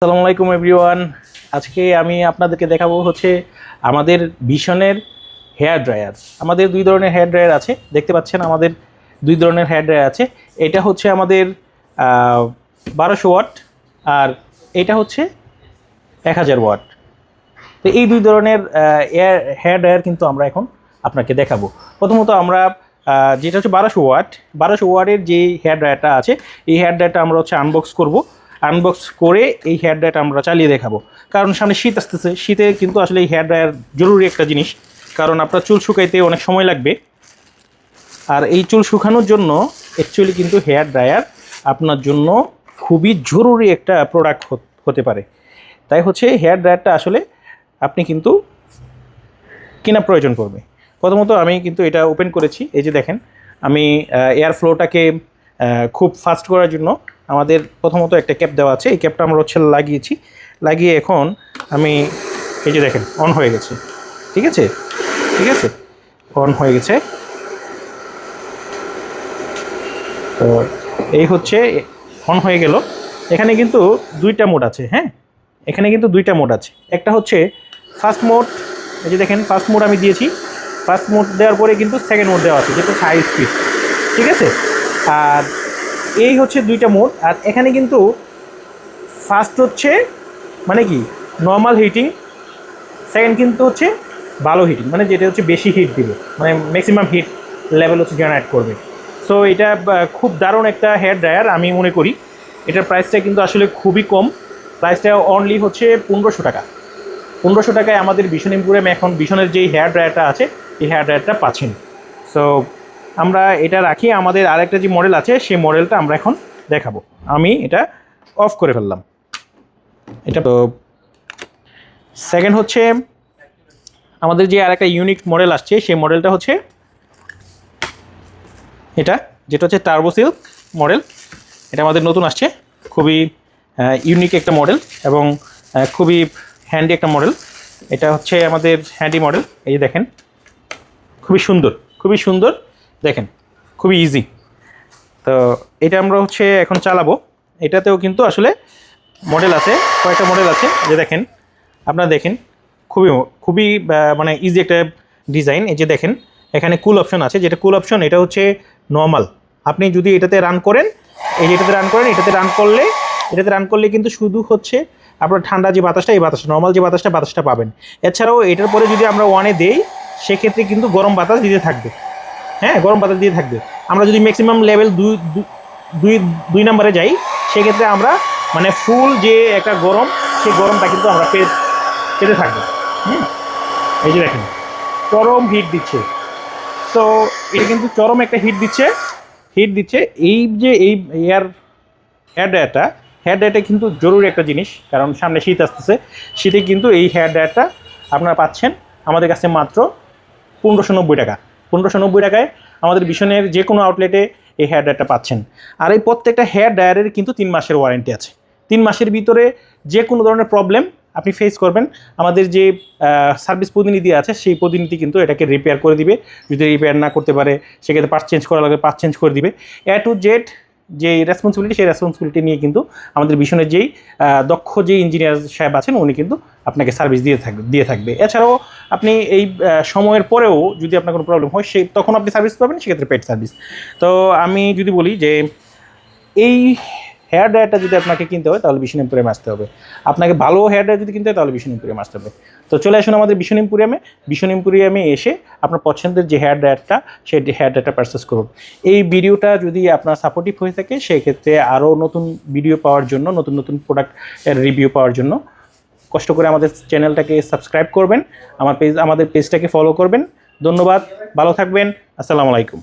আসসালামু আলাইকুম এভরিওয়ান। আজকে আমি আপনাদেরকে দেখাবো হচ্ছে আমাদের ভিশনের হেয়ার ড্রায়ার। আমাদের দুই ধরনের হেয়ার ড্রায়ার আছে, দেখতে পাচ্ছেন আমাদের দুই ধরনের হেয়ার ড্রায়ার আছে। এটা হচ্ছে আমাদের 1200 ওয়াট আর এটা হচ্ছে 1000 ওয়াট। তো এই দুই ধরনের হেয়ার ড্রায়ার কিন্তু আমরা এখন আপনাকে দেখাবো। প্রথমত আমরা যেটা হচ্ছে 1200 ওয়াটের যে হেয়ার ড্রায়ারটা আছে, এই হেয়ার ড্রায়ারটা আমরা হচ্ছে আনবক্স করব। আনবক্স করে এই হেয়ার ড্রায়ারটা আমরা চালিয়ে দেখাবো, কারণ সামনে শীত আসতেছে। শীতে কিন্তু আসলে এই হেয়ার ড্রায়ার জরুরি একটা জিনিস, কারণ আপনার চুল শুকাইতে অনেক সময় লাগবে। আর এই চুল শুকানোর জন্য অ্যাকচুয়ালি কিন্তু হেয়ার ড্রায়ার আপনার জন্য খুবই জরুরি একটা প্রোডাক্ট হতে পারে। তাই হচ্ছে হেয়ার ড্রায়ারটা আসলে আপনি কিন্তু কেনা প্রয়োজন পড়বে। প্রথমত আমি কিন্তু এটা ওপেন করেছি, এই যে দেখেন। আমি এয়ার ফ্লোটাকে খুব ফাস্ট করার জন্য আমাদের প্রথমত একটা ক্যাপ দেওয়া আছে, এই ক্যাপটা আমরা হচ্ছে লাগিয়েছি। লাগিয়ে এখন আমি এই যে দেখেন অন হয়ে গেছে। ঠিক আছে, অন হয়ে গেছে। তো এই হচ্ছে অন হয়ে গেল। এখানে কিন্তু দুইটা মোড আছে। হ্যাঁ, এখানে কিন্তু দুইটা মোড আছে। একটা হচ্ছে ফার্স্ট মোড, এই যে দেখেন ফার্স্ট মোড আমি দিয়েছি। ফার্স্ট মোড দেওয়ার পরে কিন্তু সেকেন্ড মোড দেওয়া আছে, যেটা হাই স্পিড। ঠিক আছে, আর এই হচ্ছে দুইটা মোড। আর এখানে কিন্তু ফার্স্ট হচ্ছে মানে কি নর্মাল হিটিং, সেকেন্ড কিন্তু হচ্ছে ভালো হিটিং, মানে যেটা হচ্ছে বেশি হিট দিবে, মানে ম্যাক্সিমাম হিট লেভেল হচ্ছে জেনারেট করবে। সো এটা খুব দারুণ একটা হেয়ার ড্রায়ার আমি মনে করি। এটার প্রাইসটা কিন্তু আসলে খুবই কম। প্রাইসটা অনলি হচ্ছে 1500 টাকা। 1500 টাকায় আমাদের ভিশন এম্পোরিয়ামে এখন ভিশনের যেই হেয়ার ড্রায়ারটা আছে, এই হেয়ার ড্রায়ারটা পাচ্ছেন। সো আমরা এটা রাখি। আমাদের আরেকটা যে মডেল আছে, সেই মডেলটা আমরা এখন দেখাবো। আমি এটা অফ করে ফেললাম। এটা তো সেকেন্ড হচ্ছে আমাদের যে আরেকটা ইউনিক মডেল আসছে, সেই মডেলটা হচ্ছে এটা, যেটা হচ্ছে টার্বো সিল্ক মডেল। এটা আমাদের নতুন আসছে, খুবই ইউনিক একটা মডেল এবং খুবই হ্যান্ডি একটা মডেল। এটা হচ্ছে আমাদের হ্যান্ডি মডেল। এই যে দেখেন, খুবই সুন্দর দেখেন, খুবই ইজি। তো এটা আমরা হচ্ছে এখন চালাবো। এটাতেও কিন্তু আসলে মডেল আছে, কয়েকটা মডেল আছে। যে দেখেন, আপনারা দেখেন, খুবই মানে ইজি একটা ডিজাইন। এই যে দেখেন, এখানে কুল অপশন আছে। যেটা কুল অপশন, এটা হচ্ছে নর্মাল। আপনি যদি এটাতে রান করেন, এই যে এটাতে রান করেন, এটাতে রান করলে কিন্তু শুধু হচ্ছে আপনার ঠান্ডা যে বাতাসটা, এই বাতাসটা নর্মাল যে বাতাসটা পাবেন। এছাড়াও এটার পরে যদি আমরা ওয়ানে দেই, সেক্ষেত্রে কিন্তু গরম বাতাস দিতে থাকবে। হ্যাঁ, গরম বাতাস দিয়ে থাকবে। আমরা যদি ম্যাক্সিমাম লেভেল দুই নম্বরে যাই, সেক্ষেত্রে আমরা মানে ফুল যে একটা গরম, সেই গরমটা কিন্তু আমরা পেতে থাকবো। এই যে দেখেন, চরম হিট দিচ্ছে। তো এটা কিন্তু চরম একটা হিট দিচ্ছে। এই যে এই হেয়ার ড্রায়ারটা কিন্তু জরুরি একটা জিনিস, কারণ সামনে শীত আসতেছে। শীতে কিন্তু এই হেয়ার ড্রায়ারটা আপনারা পাচ্ছেন আমাদের কাছে মাত্র 1590 টাকা। 1590 টাকায় আমাদের ভিশনের যে কোনো আউটলেটে এই হেয়ার ড্রায়ারটা পাচ্ছেন। আর এই প্রত্যেকটা হেয়ার ড্রায়ারের কিন্তু 3 মাসের ওয়ারেন্টি আছে। 3 মাসের ভিতরে যে কোনো ধরনের প্রবলেম আপনি ফেস করবেন, আমাদের যে সার্ভিস প্রতিনিধি আছে, সেই প্রতিনিধি কিন্তু এটাকে রিপেয়ার করে দিবে। যদি রিপেয়ার না করতে পারে, সেক্ষেত্রে পার্টস চেঞ্জ করা লাগবে, পার্টস চেঞ্জ করে দিবে। এ টু জেড যে রেসপন্সিবিলিটি, সেই রেসপন্সিবিলিটি নিয়ে কিন্তু আমাদের ভিশনের যেই দক্ষ যে ইঞ্জিনিয়ার সাহেব আছেন, উনি কিন্তু আপনাকে সার্ভিস দিয়ে থাকবে। এছাড়াও আপনি এই সময়ের পরেও যদি আপনার কোনো প্রবলেম হয়, তখন আপনি সার্ভিস পাবেন, সেক্ষেত্রে পেড সার্ভিস। তো আমি যদি বলি যে এই হেয়ার ড্রায়ারটা যদি আপনাকে কিনতে হয়, তাহলে ভিশন এম্পোরিয়ামে আসতে হবে। আপনাকে ভালো হেয়ার ড্রায়ার যদি কিনতে হয়, তাহলে ভিশন এম্পোরিয়ামে আসতে হবে। তো চলে আসুন আমাদের ভিশন এম্পোরিয়ামে এসে আপনার পছন্দের যে হেয়ার ড্রায়ারটা, সেই হেয়ার ড্রায়ারটা পারচেস করুন। এই ভিডিওটা যদি আপনার সাপোর্টিভ হয়ে থাকে, সেক্ষেত্রে আরও নতুন ভিডিও পাওয়ার জন্য, নতুন প্রোডাক্টের রিভিউ পাওয়ার জন্য কষ্ট করে আমাদের চ্যানেলটাকে সাবস্ক্রাইব করবেন, আমাদের পেজটাকে ফলো করবেন। ধন্যবাদ, ভালো থাকবেন। আসসালামু আলাইকুম।